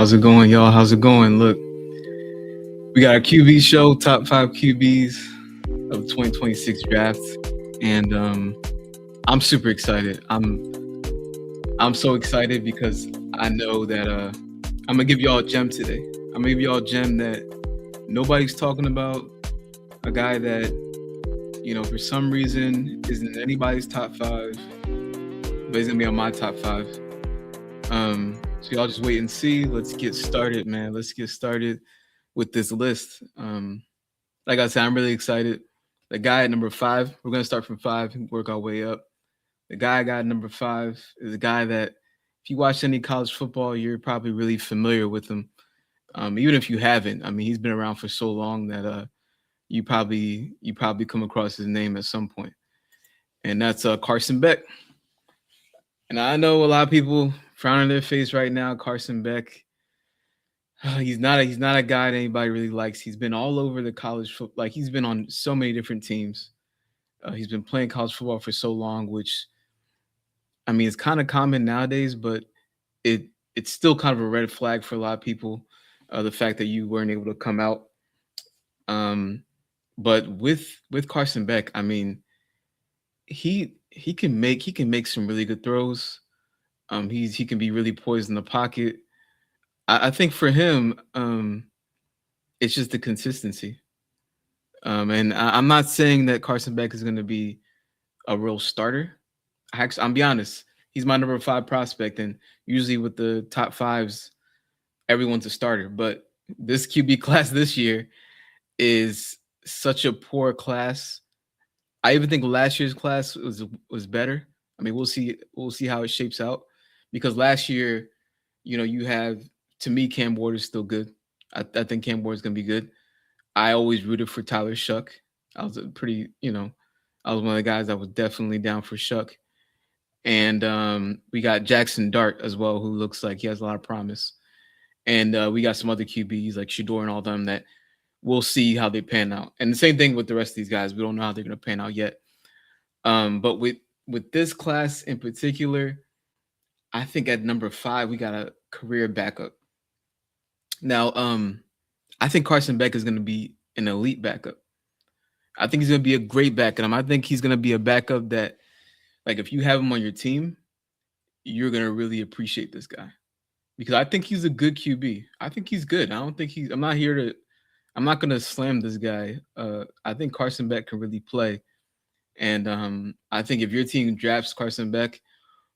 how's it going, y'all? How's it going? Look, we got our QB show, top five QBs of the 2026 draft, and I'm super excited. I'm so excited because I know that I'm gonna give y'all a gem today. I'm gonna give y'all a gem that nobody's talking about. A guy that for some reason isn't in anybody's top five, but he's gonna be on my top five. So y'all just wait and see. Let's get started, man. Let's get started with this list. Like I said, I'm really excited. The guy at number five, we're gonna start from five and work our way up. The guy I got at number five is a guy that if you watch any college football, you're probably really familiar with him. Even if you haven't, I mean, he's been around for so long that you probably come across his name at some point, and that's Carson Beck. And I know a lot of people frowning their face right now. Carson Beck, he's not a guy that anybody really likes. He's been all over the college football. Like he's been on so many different teams. He's been playing college football for so long, which I mean, it's kind of common nowadays, but it's still kind of a red flag for a lot of people. The fact that you weren't able to come out. But with Carson Beck, I mean, he can make some really good throws. He can be really poised in the pocket. I think for him, it's just the consistency. And I'm not saying that Carson Beck is going to be a real starter. I'm be honest, he's my number five prospect, and usually with the top fives, everyone's a starter. But this QB class this year is such a poor class. I even think last year's class was better. I mean, we'll see how it shapes out because last year, you have to me Cam Ward is still good. I think Cam Ward is gonna be good. I always rooted for Tyler Shuck. I was I was one of the guys that was definitely down for Shuck. And we got Jackson Dart as well, who looks like he has a lot of promise. And we got some other QBs like Shador and all them that we'll see how they pan out. And the same thing with the rest of these guys. We don't know how they're going to pan out yet. But with this class in particular, I think at number five, we got a career backup. Now, I think Carson Beck is going to be an elite backup. I think he's going to be a great backup. I think he's going to be a backup that, like, if you have him on your team, you're going to really appreciate this guy. Because I think he's a good QB. I think he's good. I'm not going to slam this guy. I think Carson Beck can really play. And I think if your team drafts Carson Beck,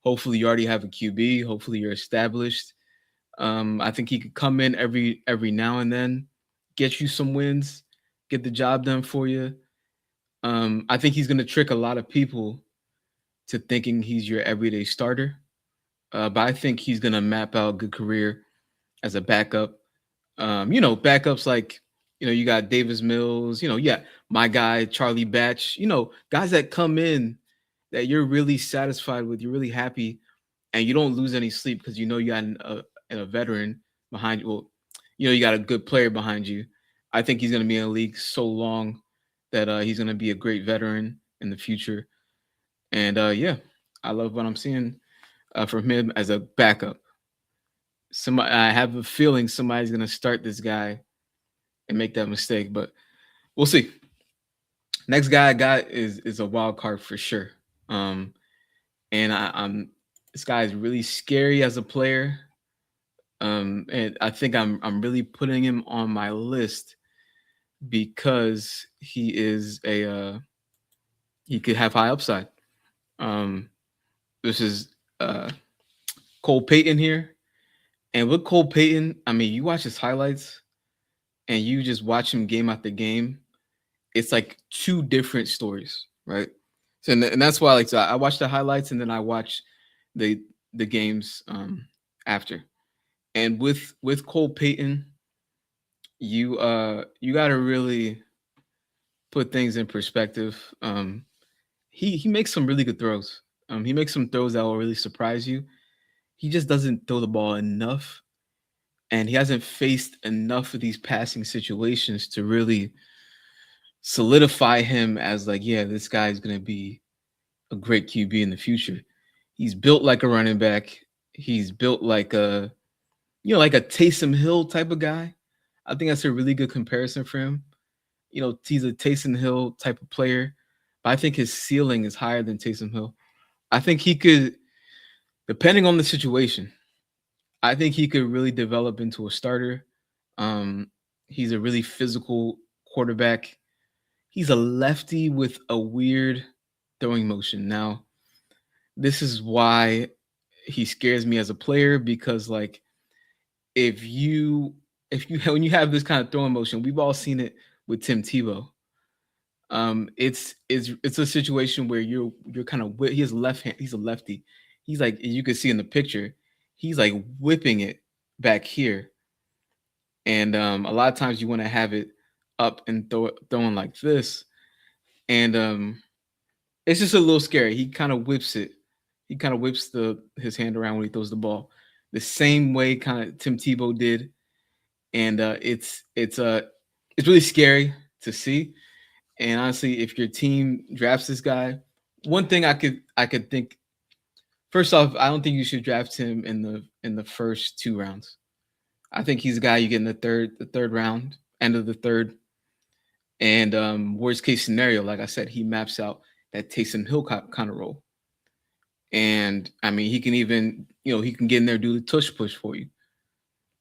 hopefully you already have a QB. Hopefully you're established. I think he could come in every now and then, get you some wins, get the job done for you. I think he's going to trick a lot of people to thinking he's your everyday starter. But I think he's going to map out a good career as a backup. Backups like, you got Davis Mills, my guy, Charlie Batch, guys that come in that you're really satisfied with, you're really happy, and you don't lose any sleep because you got a veteran behind you. Well, you got a good player behind you. I think he's going to be in the league so long that he's going to be a great veteran in the future. And I love what I'm seeing from him as a backup. I have a feeling somebody's going to start this guy and make that mistake, but we'll see. Next guy I got is a wild card for sure. And this guy is really scary as a player. And I think I'm really putting him on my list because he is he could have high upside. This is Cole Payton here. And with Cole Payton, I mean, you watch his highlights and you just watch him game after game. It's like two different stories, right? So, and that's why I watch the highlights and then I watch the games after. And with Cole Payton, you got to really put things in perspective. He makes some really good throws. He makes some throws that will really surprise you. He just doesn't throw the ball enough, and he hasn't faced enough of these passing situations to really solidify him as this guy is going to be a great QB in the future. He's built like a running back. He's built like a like a Taysom Hill type of guy. I think that's a really good comparison for him. He's a Taysom Hill type of player, but I think his ceiling is higher than Taysom Hill. I think he could, depending on the situation, I think he could really develop into a starter. Um, he's a really physical quarterback. He's a lefty with a weird throwing motion. Now, this is why he scares me as a player because, like, if you when you have this kind of throwing motion, we've all seen it with Tim Tebow. It's a situation where you're kind of he has left hand. He's a lefty. He's like you can see in the picture. He's like whipping it back here, and a lot of times you want to have it up and throwing like this, and it's just a little scary. He kind of whips it. He kind of whips his hand around when he throws the ball, the same way kind of Tim Tebow did, and it's really scary to see. And honestly, if your team drafts this guy, one thing I could think first off, I don't think you should draft him in the first 2 rounds. I think he's a guy you get in the third round, end of the third. And worst case scenario, like I said, he maps out that Taysom Hill kind of role. And I mean, he can even, he can get in there, do the tush push for you.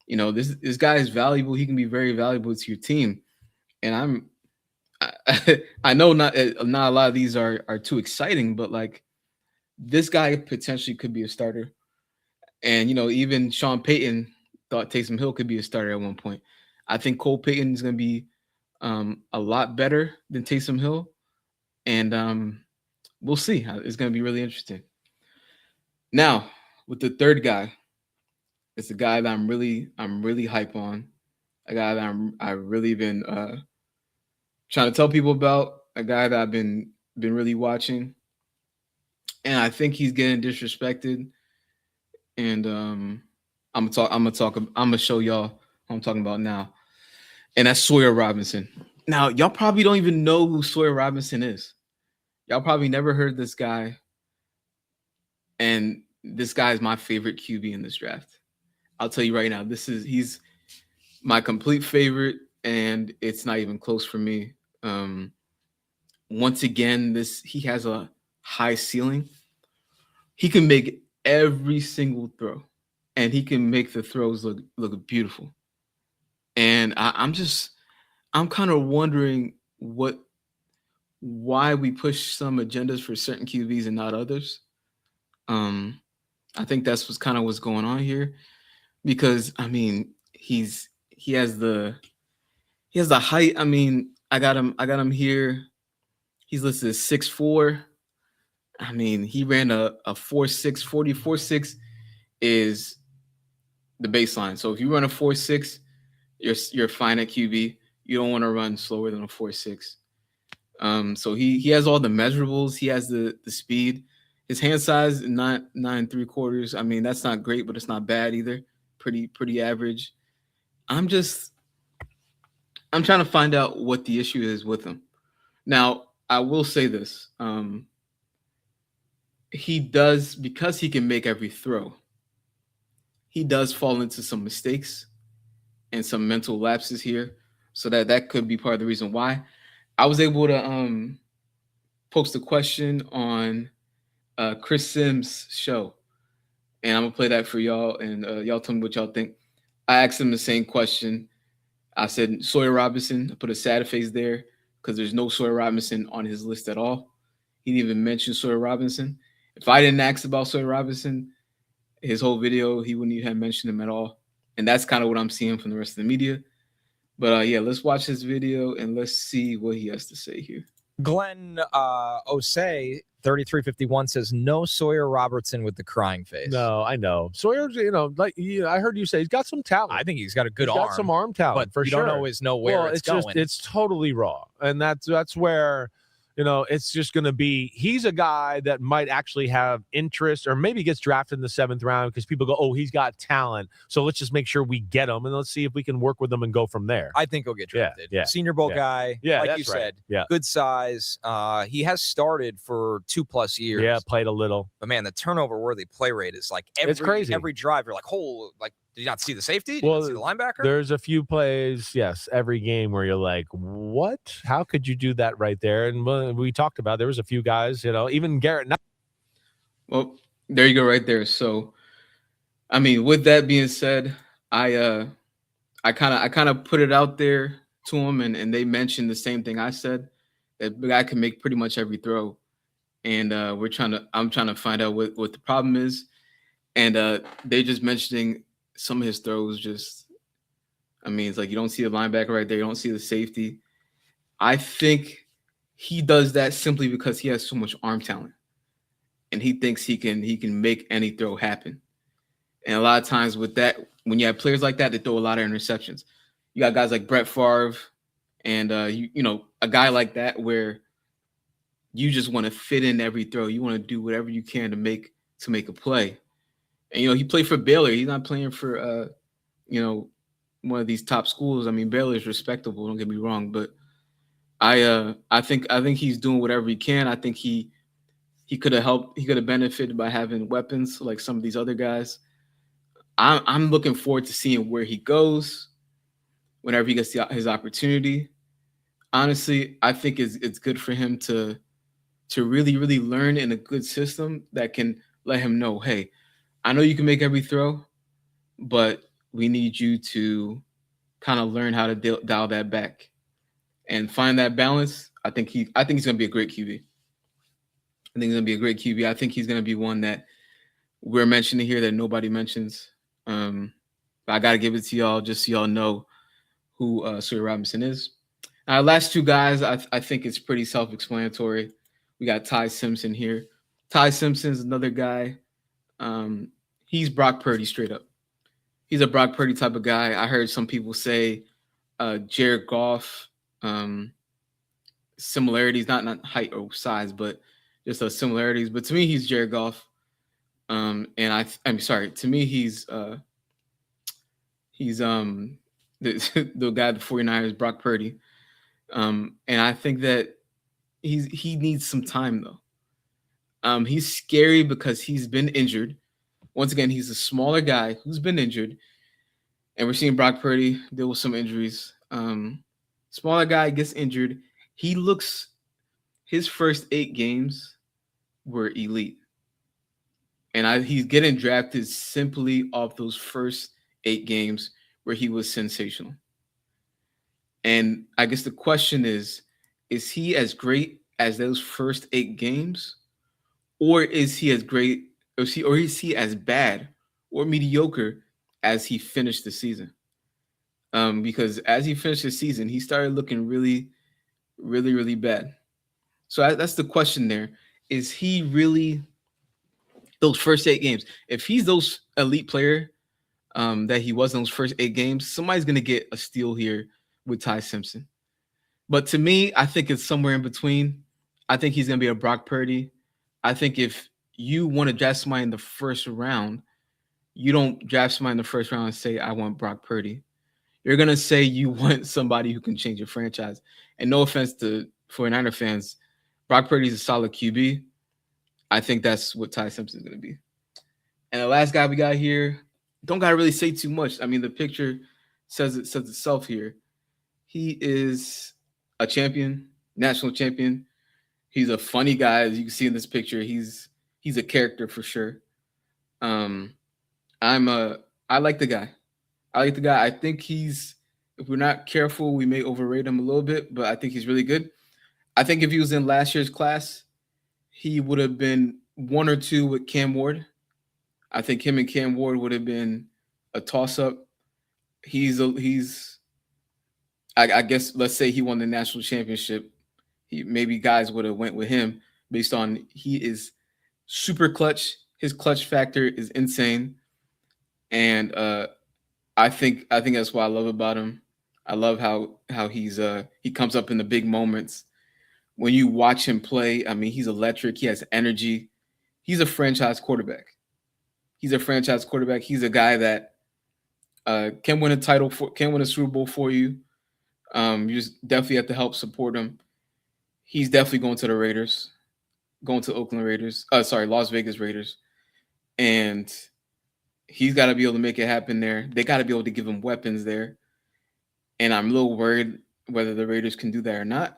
This guy is valuable. He can be very valuable to your team. And I know not a lot of these are too exciting, but like this guy potentially could be a starter. And even Sean Payton thought Taysom Hill could be a starter at one point. I think Cole Payton is going to be a lot better than Taysom Hill, and we'll see. It's going to be really interesting. Now, with the third guy, it's a guy that I'm really hype on. A guy that I've really been trying to tell people about. A guy that I've been really watching, and I think he's getting disrespected. And I'm gonna show y'all who I'm talking about now, and that's Sawyer Robinson. Now, y'all probably don't even know who Sawyer Robinson is. Y'all probably never heard this guy, and this guy is my favorite QB in this draft. I'll tell you right now, he's my complete favorite, and it's not even close for me. Once again, he has a high ceiling. He can make every single throw, and he can make the throws look beautiful. And I'm kind of wondering why we push some agendas for certain QBs and not others. I think that's what's going on here, because I mean he has the height. I mean, I got him here. He's listed as 6'4". I mean, he ran a 4.6 40. 4.6 is the baseline. So if you run a 4.6, you're fine at QB. You don't want to run slower than a 4.6. So he has all the measurables. He has the speed. His hand size, not 9 3/4. I mean, that's not great, but it's not bad either. Pretty average. I'm trying to find out what the issue is with him. Now, I will say this. He does, because he can make every throw, he does fall into some mistakes and some mental lapses here. So that could be part of the reason why. I was able to post a question on Chris Sims' show, and I'm gonna play that for y'all, and y'all tell me what y'all think. I asked him the same question. I said Sawyer Robinson. I put a sad face there because there's no Sawyer Robinson on his list at all. He didn't even mention Sawyer Robinson. If I didn't ask about Sawyer Robinson, his whole video, he wouldn't even have mentioned him at all. And that's kind of what I'm seeing from the rest of the media. But yeah, let's watch this video and let's see what he has to say here. Glen Osei, 3351, says no Sawyer Robertson with the crying face. No, I know. Sawyer's, I heard you say he's got some talent. I think he's got a good arm. He's got some arm talent, but for you sure. don't always know where it's going. It's totally raw. And that's where, it's just going to be, he's a guy that might actually have interest, or maybe gets drafted in the 7th round because people go, oh, he's got talent. So let's just make sure we get him, and let's see if we can work with him and go from there. I think he'll get drafted. Yeah. Senior Bowl guy, like you said. Yeah. Good size. He has started for 2+ years. Yeah, played a little. But man, the turnover-worthy play rate is like it's crazy. Every drive, you're like, Did you not see the safety? Did you not see the linebacker? There's a few plays, yes, every game where you're like, what? How could you do that right there? And we talked about there was a few guys, even Garrett. Well, there you go, right there. So, I mean, with that being said, I kind of put it out there to them, and they mentioned the same thing I said, that the guy can make pretty much every throw, and I'm trying to find out what the problem is, and they just mentioning some of his throws. Just, I mean, it's like you don't see the linebacker right there, you don't see the safety. I think he does that simply because he has so much arm talent, and he thinks he can make any throw happen. And a lot of times with that, when you have players like that, they throw a lot of interceptions. You got guys like Brett Favre, and a guy like that where you just want to fit in every throw. You want to do whatever you can to make a play. And he played for Baylor. He's not playing for one of these top schools. I mean, Baylor is respectable. Don't get me wrong, but I think he's doing whatever he can. I think he could have helped. He could have benefited by having weapons like some of these other guys. I'm looking forward to seeing where he goes whenever he gets his opportunity. Honestly, I think it's good for him to really, really learn in a good system that can let him know, hey, I know you can make every throw, but we need you to kind of learn how to dial that back and find that balance. I think he's going to be a great QB. I think he's going to be a great QB. I think he's going to be one that we're mentioning here that nobody mentions. But I got to give it to y'all just so y'all know who Sawyer Robinson is. Last two guys, I think it's pretty self-explanatory. We got Ty Simpson here. Ty Simpson's another guy. He's Brock Purdy straight up. He's a Brock Purdy type of guy. I heard some people say Jared Goff, similarities, not height or size, but just similarities. But to me, he's Jared Goff. And I'm sorry. To me, he's the guy the 49ers, Brock Purdy. And I think that he needs some time though. He's scary because he's been injured. Once again, he's a smaller guy who's been injured, and we're seeing Brock Purdy deal with some injuries. Smaller guy gets injured. His first 8 games were elite. And he's getting drafted simply off those first 8 games where he was sensational. And I guess the question is he as great as those first 8 games? Or is he as great, or is he as bad or mediocre as he finished the season? Because as he finished the season, he started looking really, really, really bad. So that's the question there. Is he really those first 8 games? If he's those elite player that he was in those first 8 games, somebody's going to get a steal here with Ty Simpson. But to me, I think it's somewhere in between. I think he's going to be a Brock Purdy. I think if you want to draft somebody in the first round, you don't draft somebody in the first round and say, I want Brock Purdy. You're going to say you want somebody who can change your franchise. And no offense to 49er fans, Brock Purdy's a solid QB. I think that's what Ty Simpson's going to be. And the last guy we got here, don't got to really say too much. I mean, the picture says itself here. He is a champion, national champion. He's a funny guy, as you can see in this picture. He's a character for sure. I like the guy. I think if we're not careful, we may overrate him a little bit, but I think he's really good. I think if he was in last year's class, he would have been 1 or 2 with Cam Ward. I think him and Cam Ward would have been a toss-up. I guess, let's say he won the national championship. Maybe guys would have went with him based on he is super clutch. His clutch factor is insane. And I think that's what I love about him. I love how he comes up in the big moments. When you watch him play, I mean, he's electric. He has energy. He's a franchise quarterback. He's a guy that can win a Super Bowl for you. You just definitely have to help support him. He's definitely going to the Raiders, going to Las Vegas Raiders. And He's got to be able to make it happen there. They got to be able to give him weapons there. And I'm a little worried whether the Raiders can do that or not.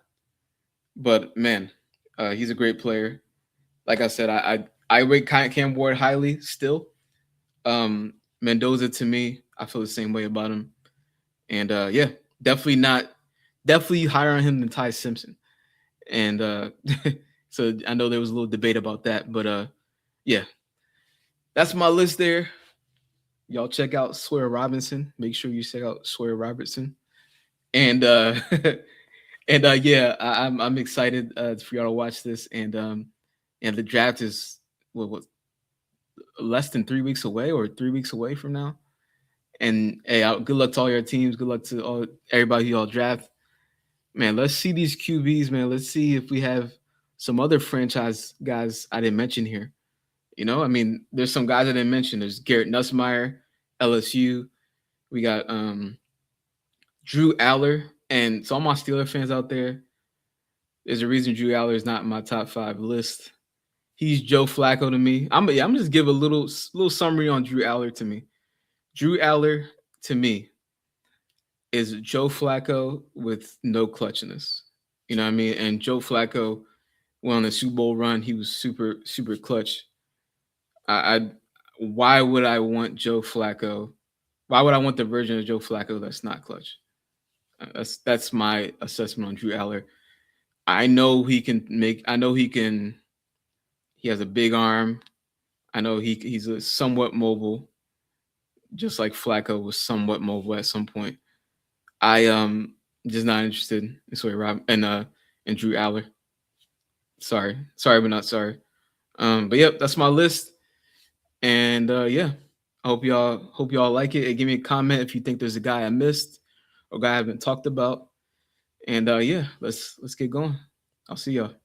But man, he's a great player. Like I said, I rate Cam Ward highly still. Mendoza to me, I feel the same way about him. And yeah, definitely higher on him than Ty Simpson. And so I know there was a little debate about that, but yeah, that's my list there. Y'all check out Sawyer Robinson. Make sure you check out Sawyer Robertson. And and yeah, I'm excited for y'all to watch this. And the draft is what less than 3 weeks away or 3 weeks away from now. And hey, good luck to all your teams. Good luck to everybody who y'all draft. Man, let's see these QBs, man. Let's see if we have some other franchise guys I didn't mention here. You know, I mean, there's some guys I didn't mention. There's Garrett Nussmeier, LSU. We got Drew Aller. And so all my Steeler fans out there, there's a reason Drew Aller is not in my top 5 list. He's Joe Flacco to me. I'm just give a little summary on Drew Aller to me. Drew Aller to me is Joe Flacco with no clutchiness. You know what I mean? And Joe Flacco went on a Super Bowl run. He was super, super clutch. Why would I want Joe Flacco? Why would I want the version of Joe Flacco that's not clutch? That's my assessment on Drew Aller. I know he can make. I know he can. He has a big arm. I know he's a somewhat mobile, just like Flacco was somewhat mobile at some point. I just not interested in Sawyer Rob and Drew Aller. Sorry, but not sorry. But yep, that's my list. And yeah, I hope y'all like it. And give me a comment if you think there's a guy I missed or guy I haven't talked about. And yeah, let's get going. I'll see y'all.